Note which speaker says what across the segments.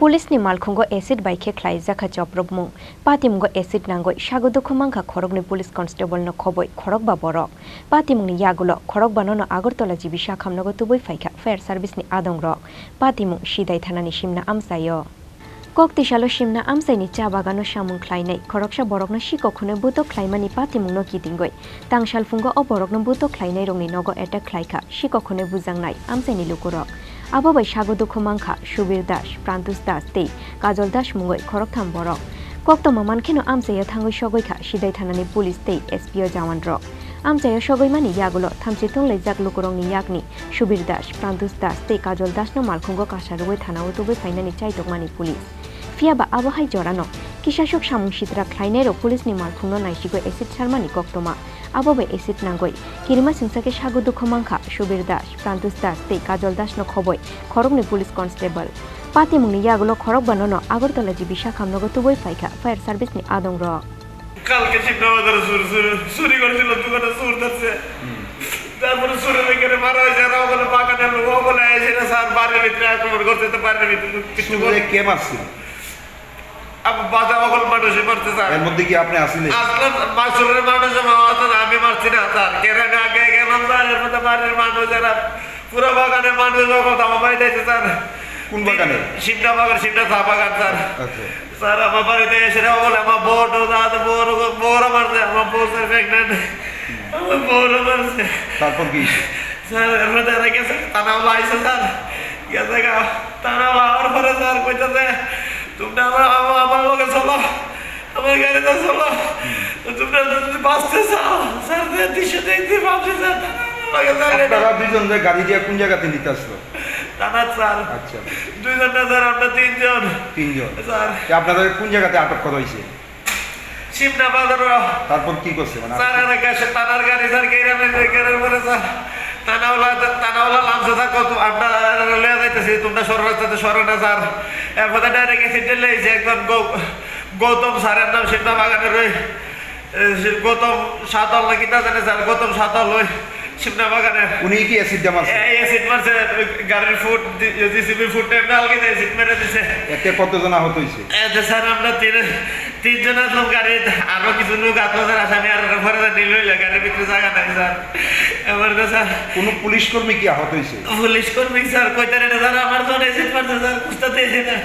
Speaker 1: Policeni Malkhungo acid by Keklai Zaka Choprobmung, Patimgo acid Nango, Sago DukhuMankha Khoroknwi Police Constableno Khobwi, Khorokba Borok, Patimungni Yagulo, Khorokba no Agortola Jibisha Kamnogo Tubui Faika, Fair Service ni Adong Rock, Patimung Shidai Thanani Shimna Amsayo. Kokti shalo shimna amsaini cha bagano shamung khlainai khoroksha borokna shikokhune buto khlaimani patimungno kitingoi tangshal fungo o borokno buto khlainai rongni nogo attack khlaika shikokhune bujangnai amsaini lukurok abo bai Sago DukhuMankha Subir Das Prantus Das tei Kajol Das mungoi khoroktham borok kokto mamankheno amsaya thangoi sogoikha sidai thanani police tei SPO jawan rok amsaya sogoimani yagulo thamchitong leijak lukurongni yakni Subir Das Prantus Das tei Kajol Das no Malkhungo kasarugoi thanao tubui fainani chaitokmani police Fiaba abohai jorano kishashok samung sitra khlainero police ni Malkhungo naisigo acid sarmani koktoma abobe acid nangoi kirima singsake Sago DukhuMankha Subir Das Prantus Das tei Kajol Das no Khobwi Khoroknwi police constable Patimungni yagulo Khorokba no Agortola jibisha kamnogo tubui faika fire service ni adong ro
Speaker 2: কালকে শিবনগর চুরি করেছিল দোকানে চোর ধরছে তারপরে চুরি লেগে মারা হয়েছে আর ওগুলো বাগানে ওগুলো এসে স্যার বাড়ির ভিতরে আক্রমণ করতে তো বাড়ির ভিতরে কিছু
Speaker 3: কে মারছিল
Speaker 2: আবার বাজা ওগুলো মানুষই মারছে স্যার
Speaker 3: এর মধ্যে কি আপনি আসলেন
Speaker 2: আসলাম মাসুরের মানুষ আমি মারছি না স্যার কেরানে আগে গেলাম স্যার এর মধ্যে বাড়ির মানুষ যারা পুরো বাগানের মানুষ কথা আমার দিয়েছে স্যার
Speaker 3: কোন বাগানে
Speaker 2: শিবনা বাগান শিবনা চা বাগান স্যার
Speaker 3: আচ্ছা
Speaker 2: স্যার আমার বাড়িতে এসে বলে আমার বউটা দাদা বউরা মারছে আমার বউ স্যার প্রেগনেন্ট আমার বউরা মারছে
Speaker 3: তারপর কি
Speaker 2: স্যার এর মধ্যে গেছে তানাওলা আইসে স্যার গেছে গা তানাওলা আমার পরে স্যার কইতেছে তোমরা আমার লোকে চলো আমার গাড়িতে চলো তোমরা বাঁচতে চাও স্যার দৃশ্য দেখতে পাচ্ছি স্যার
Speaker 3: আপনারা দুইজন গাড়ি দিয়ে কোন জায়গাতে নিতে আসলো
Speaker 2: টানা স্যার
Speaker 3: আচ্ছা
Speaker 2: দুইজন না স্যার আমরা তিনজন স্যার
Speaker 3: আপনাদের কোন জায়গাতে আটক করা হয়েছে
Speaker 2: শিবনা বাজার
Speaker 3: তারপর কি করছে মানে
Speaker 2: স্যার আর কাছে টানার গাড়ি স্যার কেরানের পরে স্যার টানাওয়ালা লামসা স্যার কত আমরা লয়ে যাইতেছি তোমরা সর রাস্তাতে সরো না স্যার এরপরে ডাইরেক্ট এসে লেগেছে একজন গৌতম স্যারের নাম শিবনা বাগানের ওই গৌতম সাতল নাকি না জানে স্যার গৌতম সাতল ওই শিবনা বাগানের
Speaker 3: উনি কি অ্যাসিড জামাস
Speaker 2: অ্যাসিড মারছে গাড়ির ফুট জিসিবি ফুটে নালকে অ্যাসিড মেরে দিছে
Speaker 3: এতে কতজন আহত হয়েছে
Speaker 2: এতে স্যার আমরা তিনজন আসলাম গাড়ি আরো কিছু লোক আত্মসার আসামি আর ঘরে নিল গাড়ির ভিতরে জায়গা নাই স্যার এবার তো স্যার
Speaker 3: কোন পুলিশ কর্মী কি আহত হয়েছে
Speaker 2: পুলিশ কর্মী স্যার কইতারে না স্যার আমার তো অ্যাসিড মারছে স্যার কুস্তাতে এসে না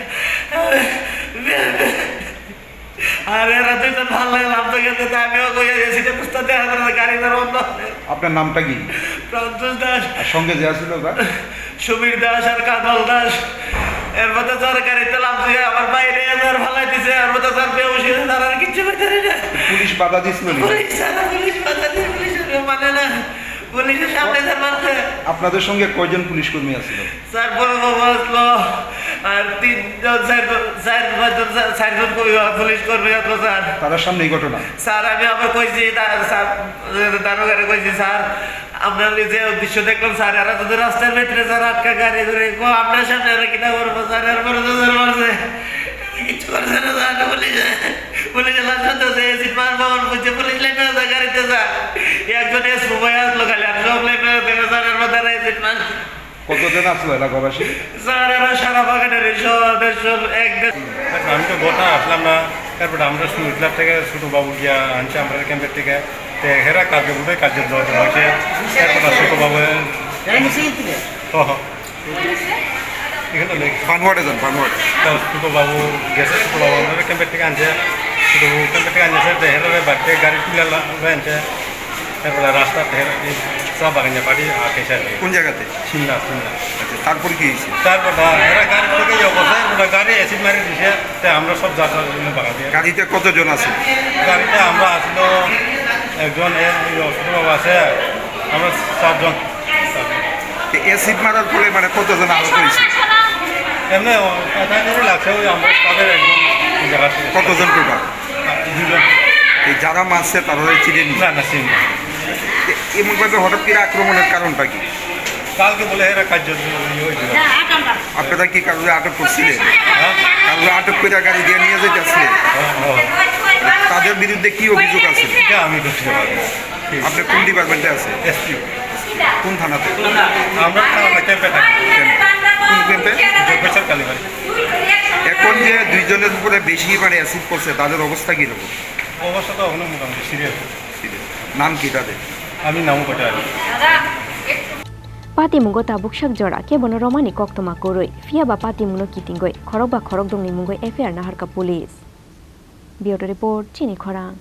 Speaker 2: আর এরা দুইজন ভালো লাগলাম তো গেছে আমিও কই অ্যাসিডে কুস্তাতে আমার গাড়ি ধর বন্ধ
Speaker 3: আপনার নামটা কি
Speaker 2: প্রান্তুষ দাস
Speaker 3: আর সঙ্গে যে ছিল স্যার
Speaker 2: সুবীর দাস আর কাজল দাস এর মধ্যে স্যার গাড়িতে লামছে আমার বাইরে স্যার ফালাই দিছে এর মধ্যে স্যার বেউস হয়ে স্যার আর কিচ্ছু করতে পারি না
Speaker 3: পুলিশ বাধা দিছিল
Speaker 2: পুলিশ বাধা দিয়ে পুলিশের মানে না পুলিশের সামনে স্যার মারছে
Speaker 3: আপনাদের সঙ্গে কয়জন পুলিশ কর্মী আছিল
Speaker 2: স্যার বড় বাবা আসলো আর তিনজন চারজন পুলিশ কর্মী আসলো স্যার
Speaker 3: তার সামনে এই ঘটনা
Speaker 2: স্যার আমি আবার কইছি দারোগারে কইছি স্যার আপনার যে দৃশ্য দেখলাম স্যার এরা যদি রাস্তার ভিতরে স্যার আটকা গাড়ি ধরে আপনার সামনে এরা কিনা করবো স্যার এরপরে তো স্যার মারছে কিছু করছে না স্যার পুলিশে লাস্ট হতে এসিড মারবো বুঝছে পুলিশ লাইন গাড়িতে স্যার একজন এস মোবাইল আসলো খালি আর সব লাইন স্যার এর মধ্যে এসিড মারছে
Speaker 3: কতজন আসলো এলাকাবাসী
Speaker 2: স্যার এরা সারা বাগানের
Speaker 4: আমি তো গোটা আসলাম না তারপরে আমরা সুইটলার থেকে ছোটো বাবু গিয়া আনছি আমরা ক্যাম্পের থেকে তো হেরা কালকে বোধহয় কাজের দেওয়া হয়েছে তারপরে ছোটো বাবু এখানে
Speaker 3: ফানওয়ার্ডে যান ফানওয়ার্ডে
Speaker 4: ছোটো বাবু গেছে ছোটো বাবু আমাদের ক্যাম্পের থেকে আনছে ছোটো বাবু ক্যাম্পের থেকে আনছে হেরা বাড়িতে গাড়ি তুলে আনছে তারপরে রাস্তা চা বাগানে পাটি খেয়েছে আর কি
Speaker 3: কোন জায়গাতে
Speaker 4: সিমলা
Speaker 3: আচ্ছা তারপর কি হয়েছে
Speaker 4: তারপর এরা গাড়ি থেকে অবস্থায় ওটা গাড়ি অ্যাসিড মারি দিছে তাই আমরা সব যাত্রা বাগা দিয়ে
Speaker 3: গাড়িতে কতজন আছে
Speaker 4: গাড়িতে আমরা আসলো একজন ছোটো বাবু আছে আমরা চারজন
Speaker 3: অ্যাসিড মারার ফলে মানে কতজন আহত হয়েছে
Speaker 4: এমনি লাগছে ওই আমরা তাদের একজন জায়গা
Speaker 3: কতজন টোটাল
Speaker 4: দুজন
Speaker 3: এই যারা মারছে তারা চিনে নি
Speaker 4: না চিনি
Speaker 3: এমনভাবে হঠাৎ করে আক্রমণের কারণটা কি
Speaker 4: কালকে বলে এরা কার্য হয়েছিল
Speaker 3: আপনারা কি কারণে আটক করছিলেন কারণে আটক করে গাড়ি দিয়ে নিয়ে যেতেছিলেন তাদের বিরুদ্ধে কি অভিযোগ আছে
Speaker 4: এটা আমি করতে পারবো
Speaker 3: আপনি কোন ডিপার্টমেন্টে আছে
Speaker 4: এসপিও
Speaker 3: কোন থানাতে
Speaker 4: আমরা ক্যাম্পে থাকি
Speaker 3: কোন ক্যাম্পে
Speaker 4: যোগেশ্বর কালীবাড়ি
Speaker 3: শুনলাম যে দুইজনের উপরে বেশি মানে অ্যাসিড পড়ছে, তাদের অবস্থা কীরকম?
Speaker 4: অবস্থা তো এখনো মোটামুটি সিরিয়াস।
Speaker 3: নাম কি তাদের?
Speaker 4: আমি নামও কটা আর
Speaker 1: Patimungo tabukshak jora ke bono romani koktoma koroi fia ba patimuno kitingoi Khorokba Khorokdongni mungoi FIR naharka police. Bureau report Chini Khorang.